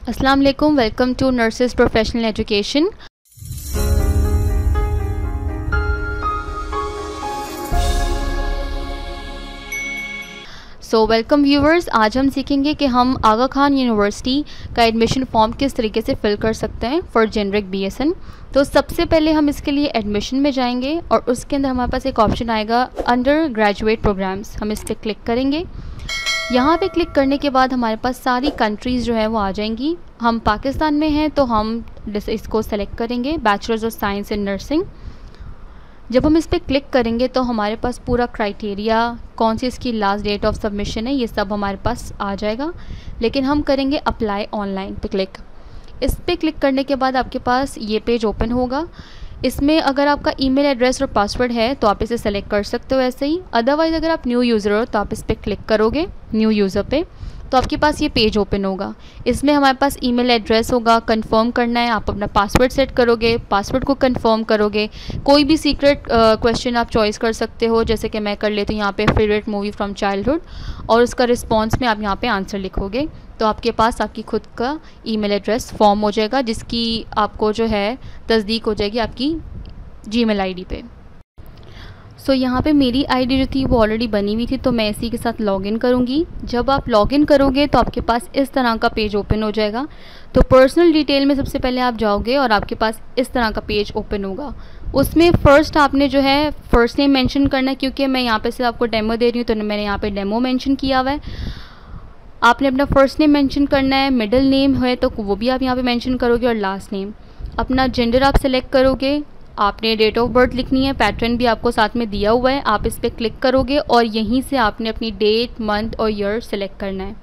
अस्सलाम वालेकुम, welcome to nurses professional education. Welcome viewers, आज हम सीखेंगे कि हम आगा खान यूनिवर्सिटी का एडमिशन फॉर्म किस तरीके से फिल कर सकते हैं फॉर जेनरिक बीएसएन। तो सबसे पहले हम इसके लिए एडमिशन में जाएंगे और उसके अंदर हमारे पास एक ऑप्शन आएगा अंडर ग्रेजुएट प्रोग्राम्स। हम इस पर क्लिक करेंगे। यहाँ पे क्लिक करने के बाद हमारे पास सारी कंट्रीज़ जो है वो आ जाएंगी। हम पाकिस्तान में हैं तो हम इसको सेलेक्ट करेंगे, bachelors of science in nursing. जब हम इस पर क्लिक करेंगे तो हमारे पास पूरा क्राइटेरिया, कौन सी इसकी लास्ट डेट ऑफ सबमिशन है, ये सब हमारे पास आ जाएगा। लेकिन हम करेंगे अप्लाई ऑनलाइन पे क्लिक। इस पर क्लिक करने के बाद आपके पास ये पेज ओपन होगा। इसमें अगर आपका ईमेल एड्रेस और पासवर्ड है तो आप इसे सेलेक्ट कर सकते हो ऐसे ही। अदरवाइज़ अगर आप न्यू यूज़र हो तो आप इस पर क्लिक करोगे न्यू यूज़र पे, तो आपके पास ये पेज ओपन होगा। इसमें हमारे पास ईमेल एड्रेस होगा, कंफर्म करना है, आप अपना पासवर्ड सेट करोगे, पासवर्ड को कंफर्म करोगे। कोई भी सीक्रेट क्वेश्चन आप चॉइस कर सकते हो, जैसे कि मैं कर लेती हूँ यहाँ पे फेवरेट मूवी फ्रॉम चाइल्डहुड, और उसका रिस्पॉन्स में आप यहाँ पे आंसर लिखोगे तो आपके पास आपकी खुद का ईमेल एड्रेस फॉर्म हो जाएगा, जिसकी आपको जो है तस्दीक हो जाएगी आपकी जीमेल आईडी पे। यहाँ पे मेरी आईडी जो थी वो ऑलरेडी बनी हुई थी, तो मैं इसी के साथ लॉगिन करूँगी। जब आप लॉगिन करोगे तो आपके पास इस तरह का पेज ओपन हो जाएगा। तो पर्सनल डिटेल में सबसे पहले आप जाओगे और आपके पास इस तरह का पेज ओपन होगा। उसमें फ़र्स्ट आपने जो है फ़र्स्ट नेम मेंशन करना है, क्योंकि मैं यहाँ पे सिर्फ आपको डेमो दे रही हूँ तो मैंने यहाँ पे डेमो मेंशन किया हुआ है। आपने अपना फ़र्स्ट नेम मेंशन करना है, मिडिल नेम है तो वो भी आप यहाँ पे मेंशन करोगे, और लास्ट नेम। अपना जेंडर आप सेलेक्ट करोगे, आपने डेट ऑफ बर्थ लिखनी है, पैटर्न भी आपको साथ में दिया हुआ है, आप इस पर क्लिक करोगे और यहीं से आपने अपनी डेट, मंथ और ईयर सेलेक्ट करना है।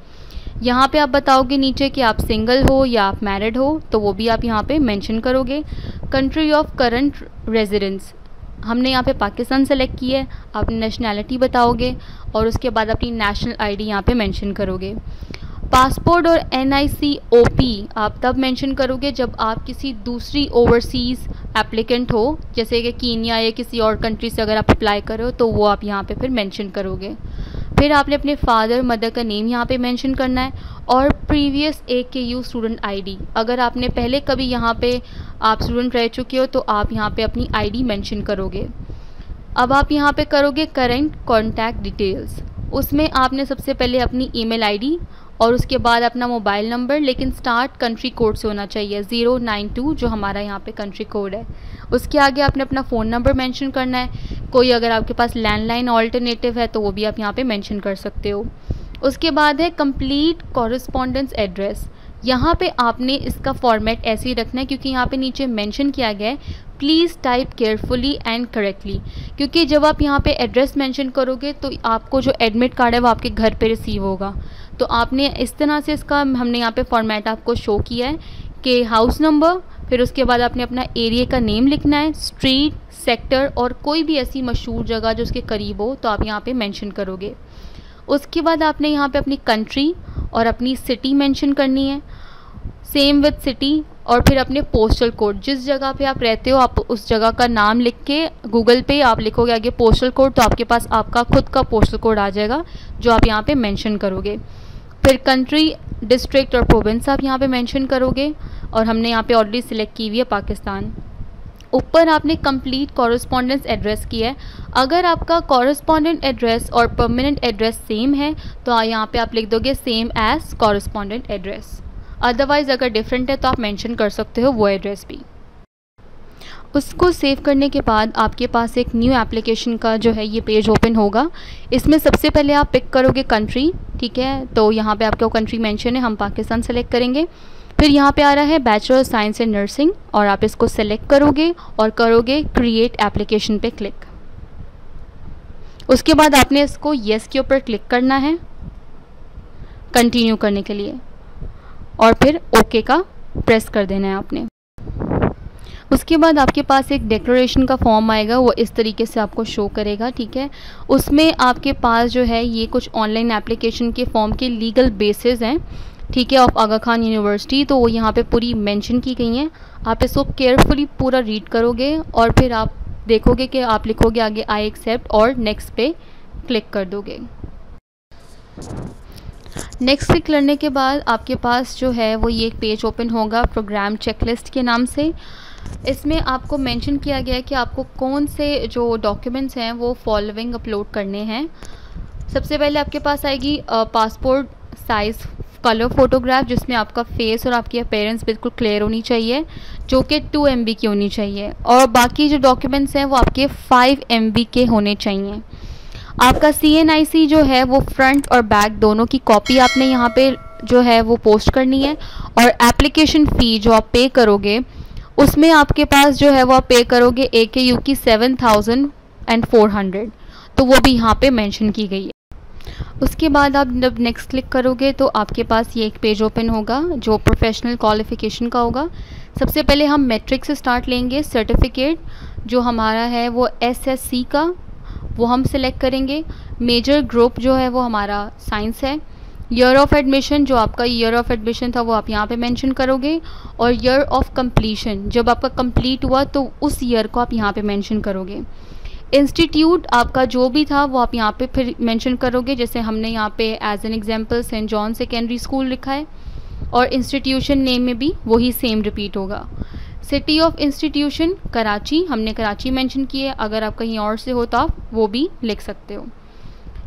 यहाँ पे आप बताओगे नीचे कि आप सिंगल हो या आप मैरिड हो, तो वो भी आप यहाँ पे मेंशन करोगे। कंट्री ऑफ करंट रेजिडेंस हमने यहाँ पे पाकिस्तान सेलेक्ट की है, आप नेशनैलिटी बताओगे और उसके बाद अपनी नेशनल आईडी यहाँ पे मेंशन करोगे। पासपोर्ट और NICOP आप तब मेंशन करोगे जब आप किसी दूसरी ओवरसीज़ एप्लीकेंट हो, जैसे कि कीनिया या किसी और कंट्री से अगर आप अप्लाई करो तो वो आप यहाँ पे फिर मेंशन करोगे। फिर आपने अपने फादर मदर का नेम यहाँ पे मेंशन करना है, और प्रीवियस AKU स्टूडेंट आईडी, अगर आपने पहले कभी यहाँ पे आप स्टूडेंट रह चुके हो तो आप यहाँ पे अपनी आईडी मेंशन करोगे। अब आप यहाँ पे करोगे करेंट कॉन्टैक्ट डिटेल्स। उसमें आपने सबसे पहले अपनी ईमेल आईडी और उसके बाद अपना मोबाइल नंबर, लेकिन स्टार्ट कंट्री कोड से होना चाहिए 092 जो हमारा यहाँ पे कंट्री कोड है। उसके आगे आपने अपना फ़ोन नंबर मेंशन करना है। कोई अगर आपके पास लैंडलाइन ऑल्टरनेटिव है तो वो भी आप यहाँ पे मेंशन कर सकते हो। उसके बाद है कंप्लीट कॉरेस्पॉन्डेंस एड्रेस। यहाँ पे आपने इसका फॉर्मेट ऐसे ही रखना है, क्योंकि यहाँ पे नीचे मेंशन किया गया है please type carefully and correctly, क्योंकि जब आप यहाँ पे एड्रेस मेंशन करोगे तो आपको जो एडमिट कार्ड है वो आपके घर पे रिसीव होगा। तो आपने इस तरह से इसका हमने यहाँ पे फॉर्मेट आपको शो किया है कि हाउस नंबर, फिर उसके बाद आपने अपना एरिया का नेम लिखना है, स्ट्रीट, सेक्टर और कोई भी ऐसी मशहूर जगह जो उसके करीब हो तो आप यहाँ पे मेंशन करोगे। उसके बाद आपने यहाँ पे अपनी कंट्री और अपनी सिटी मेंशन करनी है, सेम विद सिटी, और फिर अपने पोस्टल कोड, जिस जगह पे आप रहते हो आप उस जगह का नाम लिख के गूगल पे आप लिखोगे आगे पोस्टल कोड, तो आपके पास आपका खुद का पोस्टल कोड आ जाएगा जो आप यहाँ पे मेंशन करोगे। फिर कंट्री, डिस्ट्रिक्ट और प्रोविंस आप यहाँ पे मेंशन करोगे, और हमने यहाँ पे ऑलरेडी सिलेक्ट की हुई है पाकिस्तान। ऊपर आपने कंप्लीट कॉरेस्पॉन्डेंस एड्रेस किया है। अगर आपका कॉरेस्पॉन्डेंट एड्रेस और परमानेंट एड्रेस सेम है तो यहाँ पे आप लिख दोगे same as correspondent address. Otherwise अगर डिफरेंट है तो आप मेंशन कर सकते हो वो एड्रेस भी। उसको सेव करने के बाद आपके पास एक न्यू एप्लीकेशन का जो है ये पेज ओपन होगा। इसमें सबसे पहले आप पिक करोगे कंट्री, ठीक है, तो यहाँ पे आपका कंट्री मेंशन है, हम पाकिस्तान सेलेक्ट करेंगे। फिर यहाँ पे आ रहा है bachelor of science in nursing, और आप इसको सेलेक्ट करोगे और करोगे क्रिएट एप्लीकेशन पे क्लिक। उसके बाद आपने इसको येस के ऊपर क्लिक करना है कंटिन्यू करने के लिए, और फिर ओके का प्रेस कर देना है आपने। उसके बाद आपके पास एक डिक्लेरेशन का फॉर्म आएगा, वो इस तरीके से आपको शो करेगा, ठीक है। उसमें आपके पास जो है ये कुछ ऑनलाइन एप्लीकेशन के फॉर्म के लीगल बेसिस हैं, ठीक है, ऑफ आगा खान यूनिवर्सिटी, तो वो यहाँ पे पूरी मेंशन की गई हैं। आप इसको केयरफुली पूरा रीड करोगे और फिर आप देखोगे कि आप लिखोगे आगे आई एक्सेप्ट और नेक्स्ट पे क्लिक कर दोगे। नेक्स्ट क्लिक करने के बाद आपके पास जो है वो ये एक पेज ओपन होगा प्रोग्राम चेकलिस्ट के नाम से। इसमें आपको मेंशन किया गया है कि आपको कौन से जो डॉक्यूमेंट्स हैं वो फॉलोइंग अपलोड करने हैं। सबसे पहले आपके पास आएगी पासपोर्ट साइज़ कलर फ़ोटोग्राफ, जिसमें आपका फेस और आपकी अपीयरेंस बिल्कुल क्लियर होनी चाहिए, जो कि 2 MB की होनी चाहिए। और बाकी जो डॉक्यूमेंट्स हैं वो आपके 5 MB के होने चाहिए। आपका CNIC जो है वो फ्रंट और बैक दोनों की कॉपी आपने यहाँ पे जो है वो पोस्ट करनी है। और एप्लीकेशन फ़ी जो आप पे करोगे उसमें आपके पास जो है वो आप पे करोगे AKU की 7400, तो वो भी यहाँ पे मेंशन की गई है। उसके बाद आप जब नेक्स्ट क्लिक करोगे तो आपके पास ये एक पेज ओपन होगा जो प्रोफेशनल क्वालिफ़िकेशन का होगा। सबसे पहले हम मैट्रिक से स्टार्ट लेंगे। सर्टिफिकेट जो हमारा है वो SSC का, वो हम सिलेक्ट करेंगे। मेजर ग्रुप जो है वो हमारा साइंस है। ईयर ऑफ एडमिशन जो आपका ईयर ऑफ एडमिशन था वो आप यहाँ पे मेंशन करोगे। और ईयर ऑफ कंप्लीशन जब आपका कंप्लीट हुआ तो उस ईयर को आप यहाँ पे मेंशन करोगे। इंस्टीट्यूट आपका जो भी था वो आप यहाँ पे फिर मेंशन करोगे, जैसे हमने यहाँ पे as an example saint John secondary school लिखा है। और इंस्टीट्यूशन नेम में भी वही सेम रिपीट होगा। सिटी ऑफ इंस्टीट्यूशन कराची, हमने कराची मेंशन की है। अगर आप कहीं और से हो तो आप वो भी लिख सकते हो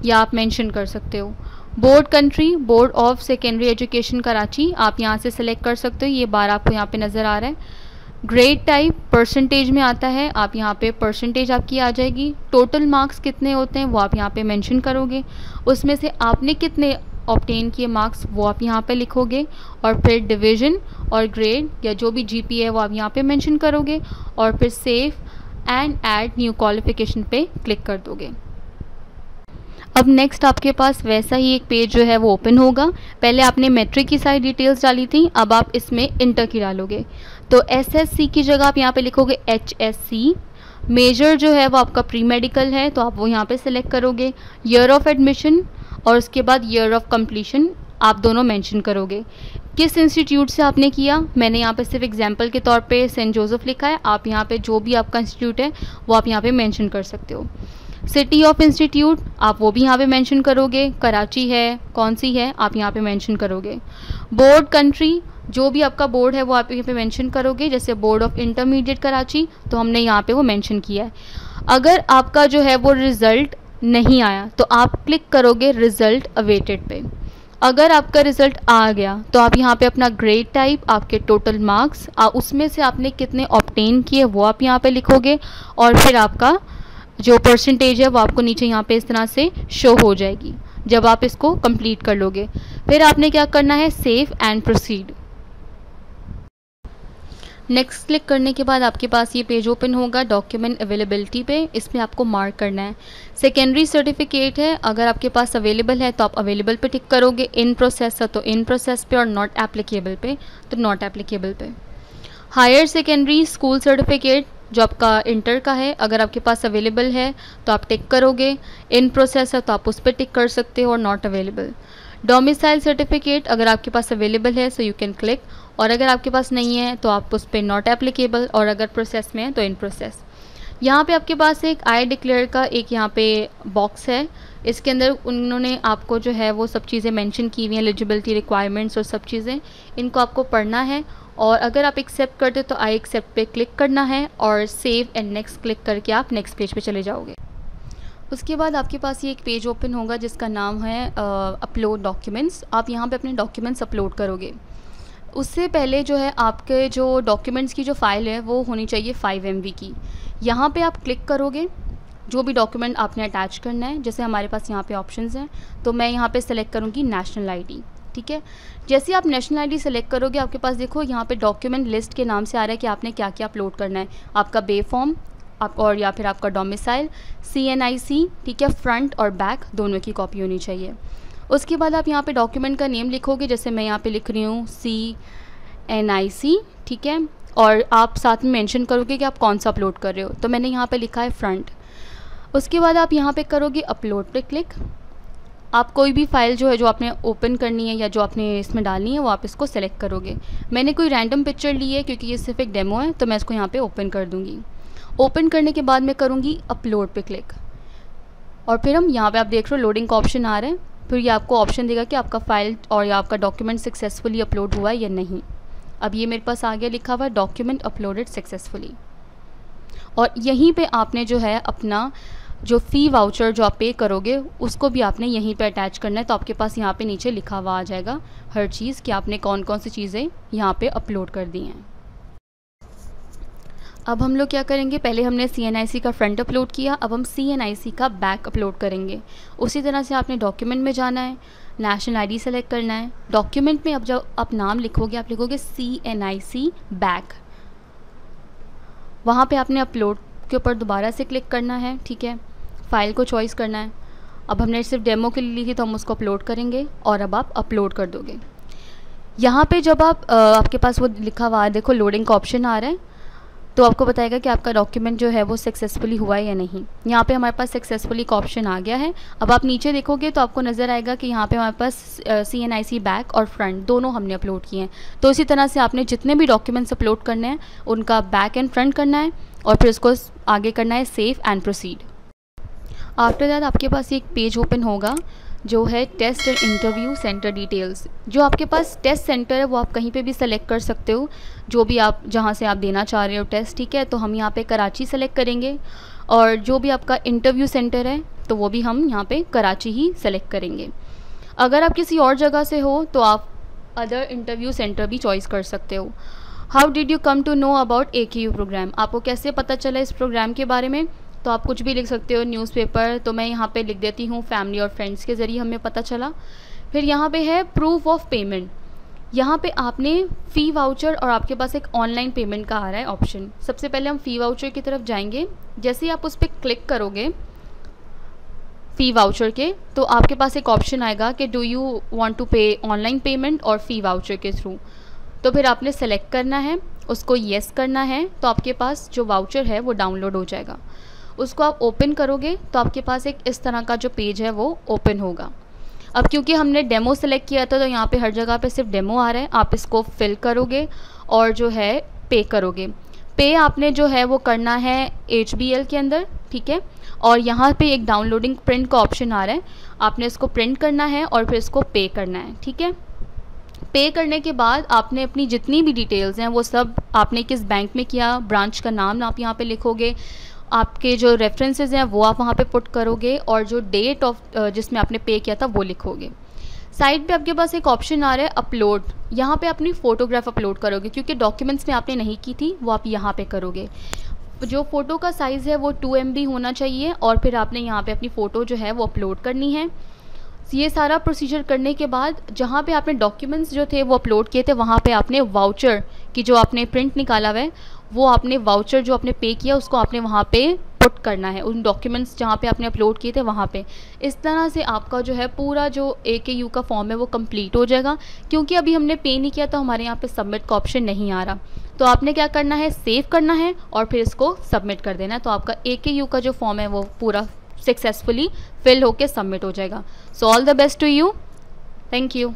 या आप मेंशन कर सकते हो। Board country board of secondary education Karachi, आप यहाँ से सिलेक्ट कर सकते हो। ये बार आपको यहाँ पे नज़र आ रहा है। ग्रेड टाइप परसेंटेज में आता है, आप यहाँ पे परसेंटेज आपकी आ जाएगी। टोटल मार्क्स कितने होते हैं वो आप यहाँ पे मेंशन करोगे। उसमें से आपने कितने ऑब्टेन किए मार्क्स वो आप यहाँ पे लिखोगे। और फिर डिवीज़न और ग्रेड या जो भी GPA है वो आप यहाँ पे मेंशन करोगे। और फिर save and add new qualification पे क्लिक कर दोगे। अब नेक्स्ट आपके पास वैसा ही एक पेज जो है वो ओपन होगा। पहले आपने मैट्रिक की सारी डिटेल्स डाली थी, अब आप इसमें इंटर की डालोगे। तो SSC की जगह आप यहाँ पे लिखोगे HSC। मेजर जो है वो आपका प्री मेडिकल है तो आप वो यहाँ पे सिलेक्ट करोगे। ईयर ऑफ एडमिशन और उसके बाद ईयर ऑफ कंप्लीशन आप दोनों मेंशन करोगे। किस इंस्टीट्यूट से आपने किया, मैंने यहाँ पे सिर्फ एग्जांपल के तौर पे सेंट जोसेफ लिखा है। आप यहाँ पे जो भी आपका इंस्टीट्यूट है वो आप यहाँ पे मेंशन कर सकते हो। सिटी ऑफ इंस्टीट्यूट आप वो भी यहाँ पे मेंशन करोगे, कराची है कौन सी है आप यहाँ पे मेंशन करोगे। बोर्ड कंट्री जो भी आपका बोर्ड है वो आप यहाँ पे मेंशन करोगे, जैसे बोर्ड ऑफ इंटरमीडिएट कराची तो हमने यहाँ पे वो मेंशन किया है। अगर आपका जो है वो रिज़ल्ट नहीं आया तो आप क्लिक करोगे रिज़ल्ट अवेटेड पे। अगर आपका रिज़ल्ट आ गया तो आप यहाँ पे अपना ग्रेड टाइप, आपके टोटल मार्क्स, उसमें से आपने कितने ऑब्टेन किए वो आप यहाँ पे लिखोगे। और फिर आपका जो परसेंटेज है वो आपको नीचे यहाँ पे इस तरह से शो हो जाएगी जब आप इसको कंप्लीट कर लोगे। फिर आपने क्या करना है, save and proceed. Next click करने के बाद आपके पास ये पेज ओपन होगा डॉक्यूमेंट अवेलेबिलिटी पे। इसमें आपको मार्क करना है सेकेंडरी सर्टिफिकेट है, अगर आपके पास अवेलेबल है तो आप अवेलेबल पे टिक करोगे। इन प्रोसेस है तो इन प्रोसेस पे, और नॉट एप्लीकेबल पे तो नॉट एप्लीकेबल पे। हायर सेकेंडरी स्कूल सर्टिफिकेट जो आपका इंटर का है, अगर आपके पास अवेलेबल है तो आप टिक करोगे। इन प्रोसेस है तो आप उस पर टिक कर सकते हो और नॉट अवेलेबल। डोमिसाइल सर्टिफिकेट अगर आपके पास अवेलेबल है सो यू कैन क्लिक, और अगर आपके पास नहीं है तो आप उस पर नॉट एप्लीकेबल, और अगर प्रोसेस में है तो इन प्रोसेस। यहाँ पे आपके पास एक आई डिक्लेयर का एक यहाँ पे बॉक्स है, इसके अंदर उन्होंने आपको जो है वो सब चीज़ें मेंशन की हुई हैं, एलिजिबिलिटी रिक्वायरमेंट्स और सब चीज़ें, इनको आपको पढ़ना है। और अगर आप एक्सेप्ट करते हो तो आई एक्सेप्ट पे क्लिक करना है और सेव एंड नेक्स्ट क्लिक करके आप नेक्स्ट पेज पे चले जाओगे। उसके बाद आपके पास ये एक पेज ओपन होगा जिसका नाम है अपलोड डॉक्यूमेंट्स। आप यहाँ पे अपने डॉक्यूमेंट्स अपलोड करोगे। उससे पहले जो है आपके जो डॉक्यूमेंट्स की जो फ़ाइल है वो होनी चाहिए 5 MB की। यहाँ पे आप क्लिक करोगे, जो भी डॉक्यूमेंट आपने अटैच करना है, जैसे हमारे पास यहाँ पे ऑप्शंस हैं, तो मैं यहाँ पे सेलेक्ट करूँगी नेशनल ID। ठीक है, जैसे आप नेशनल ID सेलेक्ट करोगे आपके पास देखो यहाँ पे डॉक्यूमेंट लिस्ट के नाम से आ रहा है कि आपने क्या क्या अपलोड करना है। आपका बे फॉर्म आप और या फिर आपका डोमिसाइल, CNIC, ठीक है, फ्रंट और बैक दोनों की कॉपी होनी चाहिए। उसके बाद आप यहाँ पे डॉक्यूमेंट का नेम लिखोगे, जैसे मैं यहाँ पे लिख रही हूँ CNIC, ठीक है, और आप साथ में मेंशन करोगे कि आप कौन सा अपलोड कर रहे हो, तो मैंने यहाँ पे लिखा है फ्रंट। उसके बाद आप यहाँ पे करोगे अपलोड पे क्लिक। आप कोई भी फ़ाइल जो है जो आपने ओपन करनी है या जो आपने इसमें डालनी है वो आप इसको सेलेक्ट करोगे। मैंने कोई रैंडम पिक्चर ली है क्योंकि ये सिर्फ एक डेमो है, तो मैं इसको यहाँ पे ओपन कर दूँगी। ओपन करने के बाद मैं करूँगी अपलोड पे क्लिक, और फिर हम यहाँ पे आप देख रहे हो लोडिंग का ऑप्शन आ रहा है, फिर ये आपको ऑप्शन देगा कि आपका फ़ाइल और या आपका डॉक्यूमेंट सक्सेसफुली अपलोड हुआ है या नहीं। अब ये मेरे पास आ गया लिखा हुआ डॉक्यूमेंट अपलोडेड सक्सेसफुली। और यहीं पे आपने जो है अपना जो फ़ी वाउचर जो आप पे करोगे उसको भी आपने यहीं पे अटैच करना है। तो आपके पास यहाँ पे नीचे लिखा हुआ आ जाएगा हर चीज़ कि आपने कौन कौन सी चीज़ें यहाँ पे अपलोड कर दी हैं। अब हम लोग क्या करेंगे, पहले हमने CNIC का फ्रंट अपलोड किया, अब हम CNIC का बैक अपलोड करेंगे। उसी तरह से आपने डॉक्यूमेंट में जाना है, नेशनल ID सेलेक्ट करना है। डॉक्यूमेंट में अब जब आप नाम लिखोगे आप लिखोगे CNIC बैक। वहाँ पे आपने अपलोड के ऊपर दोबारा से क्लिक करना है, ठीक है। फ़ाइल को चॉइस करना है। अब हमने सिर्फ डेमो के लिए ली थी तो हम उसको अपलोड करेंगे और अब आप अपलोड कर दोगे। यहाँ पे जब आप आपके पास वो लिखा हुआ है, देखो लोडिंग का ऑप्शन आ रहा है, तो आपको बताएगा कि आपका डॉक्यूमेंट जो है वो सक्सेसफुली हुआ है या नहीं। यहाँ पे हमारे पास सक्सेसफुली का ऑप्शन आ गया है। अब आप नीचे देखोगे तो आपको नज़र आएगा कि यहाँ पे हमारे पास CNIC बैक और फ्रंट दोनों हमने अपलोड किए हैं। तो इसी तरह से आपने जितने भी डॉक्यूमेंट्स अपलोड करने हैं उनका बैक एंड फ्रंट करना है और फिर उसको आगे करना है save and proceed. After that आपके पास एक पेज ओपन होगा जो है test and interview centre details. जो आपके पास टेस्ट सेंटर है वो आप कहीं पे भी सेलेक्ट कर सकते हो, जो भी आप जहाँ से आप देना चाह रहे हो टेस्ट, ठीक है। तो हम यहाँ पे कराची सेलेक्ट करेंगे और जो भी आपका इंटरव्यू सेंटर है तो वो भी हम यहाँ पे कराची ही सेलेक्ट करेंगे। अगर आप किसी और जगह से हो तो आप अदर इंटरव्यू सेंटर भी चॉइस कर सकते हो। How did you come to know about AKU programme, आपको कैसे पता चला इस प्रोग्राम के बारे में। तो आप कुछ भी लिख सकते हो, न्यूज़पेपर, तो मैं यहाँ पे लिख देती हूँ फैमिली और फ्रेंड्स के ज़रिए हमें पता चला। फिर यहाँ पे है प्रूफ ऑफ पेमेंट, यहाँ पे आपने फ़ी वाउचर और आपके पास एक ऑनलाइन पेमेंट का आ रहा है ऑप्शन। सबसे पहले हम फ़ी वाउचर की तरफ जाएंगे। जैसे ही आप उस पर क्लिक करोगे फ़ी वाउचर के, तो आपके पास एक ऑप्शन आएगा कि डू यू वांट टू पे ऑनलाइन पेमेंट और फ़ी वाउचर के थ्रू। तो फिर आपने सेलेक्ट करना है, उसको येस करना है, तो आपके पास जो वाउचर है वो डाउनलोड हो जाएगा। उसको आप ओपन करोगे तो आपके पास एक इस तरह का जो पेज है वो ओपन होगा। अब क्योंकि हमने डेमो सेलेक्ट किया था तो यहाँ पे हर जगह पे सिर्फ डेमो आ रहा है। आप इसको फिल करोगे और जो है पे करोगे। पे आपने जो है वो करना है HBL के अंदर, ठीक है। और यहाँ पे एक डाउनलोडिंग प्रिंट का ऑप्शन आ रहा है, आपने इसको प्रिंट करना है और फिर इसको पे करना है, ठीक है। पे करने के बाद आपने अपनी जितनी भी डिटेल्स हैं वो सब आपने किस बैंक में किया, ब्रांच का नाम आप यहाँ पे लिखोगे, आपके जो रेफरेंसेस हैं वो आप वहाँ पे पुट करोगे और जो डेट ऑफ जिसमें आपने पे किया था वो लिखोगे। साइड पे आपके पास एक ऑप्शन आ रहा है अपलोड, यहाँ पे अपनी फ़ोटोग्राफ अपलोड करोगे, क्योंकि डॉक्यूमेंट्स में आपने नहीं की थी वो आप यहाँ पे करोगे। जो फ़ोटो का साइज़ है वो 2 MB होना चाहिए और फिर आपने यहाँ पे अपनी फ़ोटो जो है वो अपलोड करनी है। ये सारा प्रोसीजर करने के बाद जहाँ पे आपने डॉक्यूमेंट्स जो थे वो अपलोड किए थे वहाँ पे आपने वाउचर की जो आपने प्रिंट निकाला हुआ है वो आपने वाउचर जो आपने पे किया उसको आपने वहाँ पे पुट करना है, उन डॉक्यूमेंट्स जहाँ पे आपने अपलोड किए थे वहाँ पे। इस तरह से आपका जो है पूरा जो AKU का फॉर्म है वो कंप्लीट हो जाएगा। क्योंकि अभी हमने पे नहीं किया तो हमारे यहाँ पे सबमिट का ऑप्शन नहीं आ रहा। तो आपने क्या करना है, सेव करना है और फिर इसको सबमिट कर देना है। तो आपका AKU का जो फॉर्म है वो पूरा सक्सेसफुली फिल होके सबमिट हो जाएगा। So all the best to you, thank you.